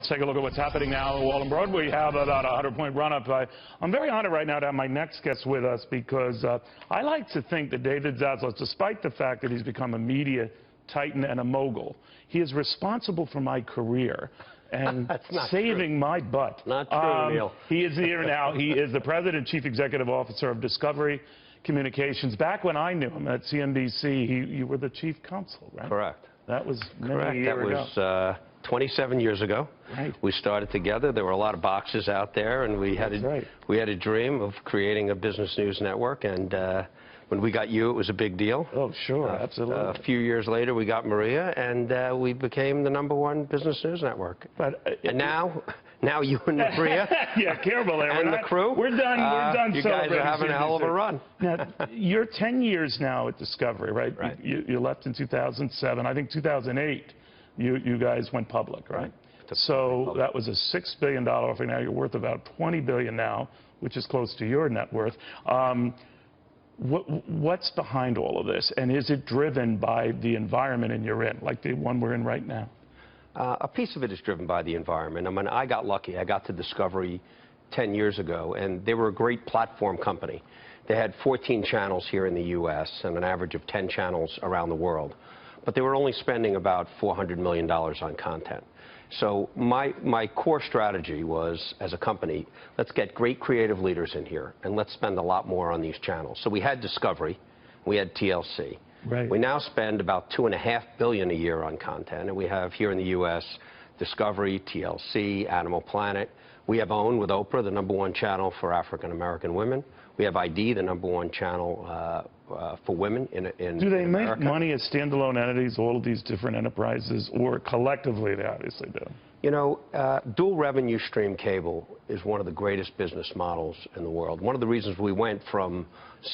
Let's take a look at what's happening now on Wall and Broadway. We have about a 100-point run-up. I'm very honored right now to have my next guest with us because I like to think that David Zaslav, despite the fact that he's become a media titan and a mogul, he is responsible for my career and saving my butt. Not true, Neil. He is here now. He is the President and Chief Executive Officer of Discovery Communications. Back when I knew him at CNBC, you were the chief counsel, right? Correct. That was many years ago. That was 27 years ago. Right. We started together. There were a lot of boxes out there, and we had a dream of creating a business news network. And when we got you, it was a big deal. Oh, sure, absolutely. A few years later, we got Maria, and we became the #1 business news network. But and now you and Maria, yeah, careful there. and the crew, we're done. We're done. You guys are having a hell of a run. Now, you're 10 years now at Discovery, right? Right. You left in 2007. I think 2008. You guys went public, right? So that was a $6 billion offering. Now you're worth about $20 billion now, which is close to your net worth. What's behind all of this, and is it driven by the environment you're in, like the one we're in right now? A piece of it is driven by the environment. I mean, I got lucky. I got to Discovery 10 years ago, and they were a great platform company. They had 14 channels here in the U.S. and an average of 10 channels around the world. But they were only spending about $400 million on content. So my core strategy was, as a company, let's get great creative leaders in here, and let's spend a lot more on these channels. So we had Discovery, we had TLC. Right. We now spend about $2.5 billion a year on content, and we have here in the U.S. Discovery, TLC, Animal Planet. We have OWN with Oprah, the #1 channel for African-American women. We have ID, the #1 channel for women in Do they America. make money as standalone entities, all of these different enterprises, or collectively they obviously do? You know, dual revenue stream cable is one of the greatest business models in the world. One of the reasons we went from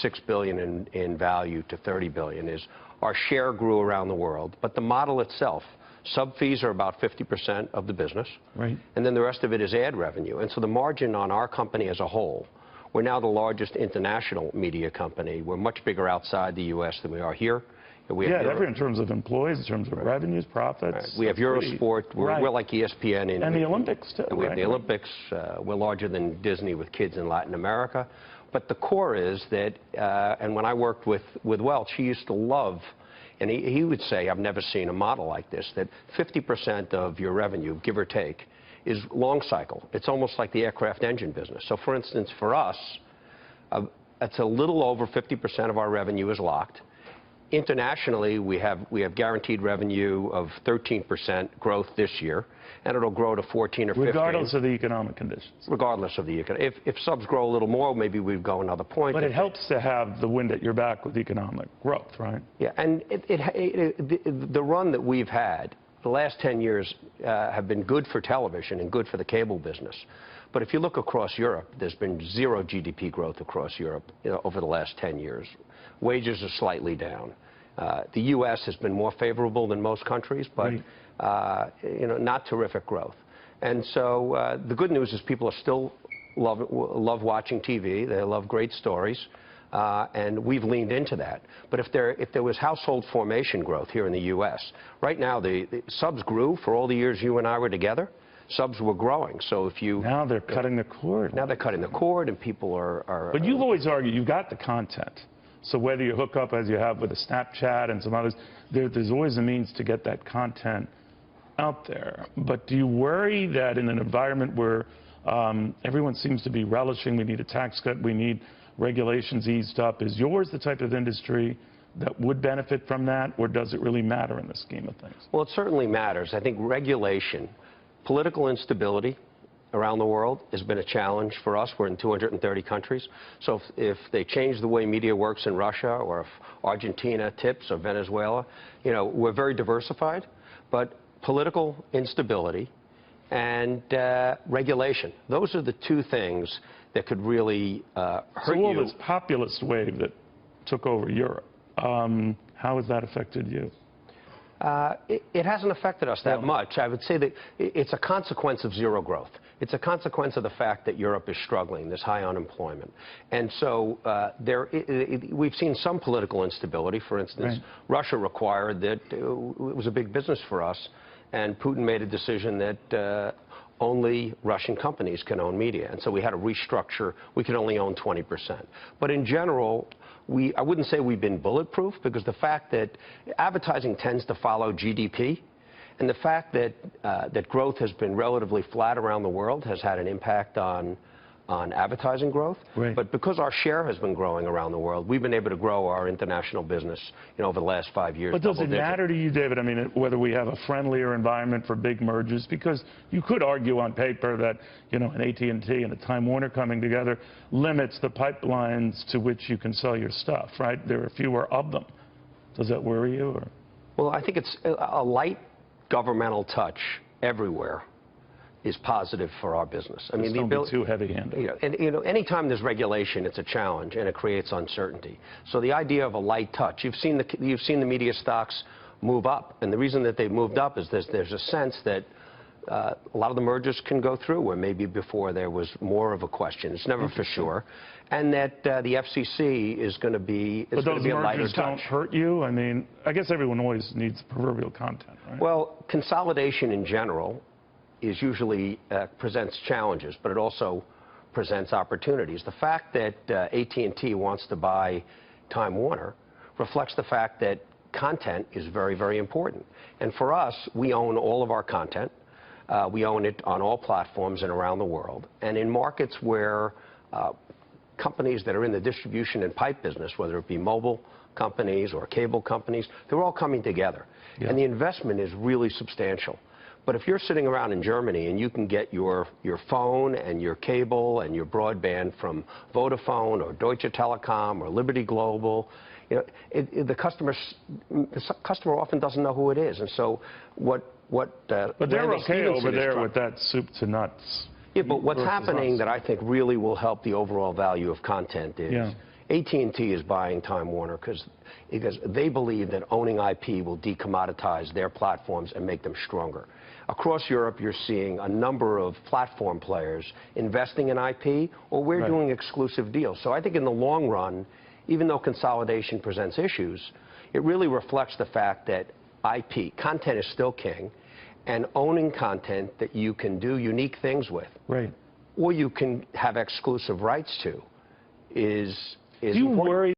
$6 billion in value to $30 billion is our share grew around the world, but the model itself, sub fees are about 50% of the business, right? And then the rest of it is ad revenue. And so the margin on our company as a whole, we're now the largest international media company. We're much bigger outside the U.S. than we are here. We have in terms of employees, in terms of revenues, profits. Right. We have Eurosport. We're like ESPN. And the Olympics, too. And we have the Olympics. We're larger than Disney with kids in Latin America. But the core is that, and when I worked with Welch, he used to love, and he would say, I've never seen a model like this, that 50% of your revenue, give or take, is long cycle. It's almost like the aircraft engine business. So, for instance, for us, it's a little over 50% of our revenue is locked. Internationally, we have guaranteed revenue of 13% growth this year, and it'll grow to 14 or 15. Regardless of the economic conditions. Regardless of the economic. If subs grow a little more, maybe we'd go another point. But it helps to have the wind at your back with economic growth, right? Yeah, and the run that we've had, the last 10 years have been good for television and good for the cable business. But if you look across Europe, there's been zero GDP growth across Europe over the last 10 years. Wages are slightly down. The U.S. has been more favorable than most countries, but not terrific growth. And so the good news is people are still love watching TV. They love great stories. And we've leaned into that. But if there was household formation growth here in the U.S., right now the subs grew for all the years you and I were together. Subs were growing. So if you... Now they're cutting the cord. Now they're cutting the cord, and people are... But you've always argued you've got the content. So whether you hook up, as you have with a Snapchat and some others, there's always a means to get that content out there. But do you worry that in an environment where everyone seems to be relishing, we need a tax cut, we need regulations eased up, is yours the type of industry that would benefit from that, or does it really matter in the scheme of things? Well, it certainly matters. I think regulation, political instability around the world has been a challenge for us. We're in 230 countries. So if they change the way media works in Russia, or if Argentina tips, or Venezuela, we're very diversified. But political instability and regulation, those are the two things that could really hurt you. So all this populist wave that took over Europe, how has that affected you? It hasn't affected us that much. I would say that it's a consequence of zero growth. It's a consequence of the fact that Europe is struggling, there's high unemployment. And so we've seen some political instability. For instance, Russia required that it was a big business for us, and Putin made a decision that only Russian companies can own media. And so we had to restructure. We could only own 20%. But in general, I wouldn't say we've been bulletproof, because the fact that advertising tends to follow GDP, and the fact that that growth has been relatively flat around the world has had an impact on advertising growth. Right. But because our share has been growing around the world, we've been able to grow our international business, over the last 5 years. But does it matter to you, David, I mean, whether we have a friendlier environment for big mergers? Because you could argue on paper that, an AT&T and a Time Warner coming together limits the pipelines to which you can sell your stuff, right? There are fewer of them. Does that worry you? Or? Well, I think it's a light governmental touch everywhere is positive for our business. I mean, don't be too heavy-handed. Anytime there's regulation, it's a challenge and it creates uncertainty. So the idea of a light touch, you've seen the media stocks move up, and the reason that they've moved up is there's a sense that a lot of the mergers can go through, where maybe before there was more of a question. It's never for sure, and that the FCC is going to be a lighter touch. But those mergers don't hurt you. I mean, I guess everyone always needs proverbial content, right? Well, consolidation in general is usually presents challenges, but it also presents opportunities. The fact that AT&T wants to buy Time Warner reflects the fact that content is very, very important. And for us, we own all of our content. We own it on all platforms and around the world. And in markets where companies that are in the distribution and pipe business, whether it be mobile companies or cable companies, they're all coming together. Yeah. And the investment is really substantial. But if you're sitting around in Germany and you can get your phone and your cable and your broadband from Vodafone or Deutsche Telekom or Liberty Global, the customer often doesn't know who it is. And so but they're okay over there with that soup to nuts. Yeah, but what's happening that I think really will help the overall value of content is AT&T is buying Time Warner because they believe that owning IP will decommoditize their platforms and make them stronger. Across Europe, you're seeing a number of platform players investing in IP, or we're doing exclusive deals. So I think in the long run, even though consolidation presents issues, it really reflects the fact that IP, content is still king, and owning content that you can do unique things with, or you can have exclusive rights to, is Do you worry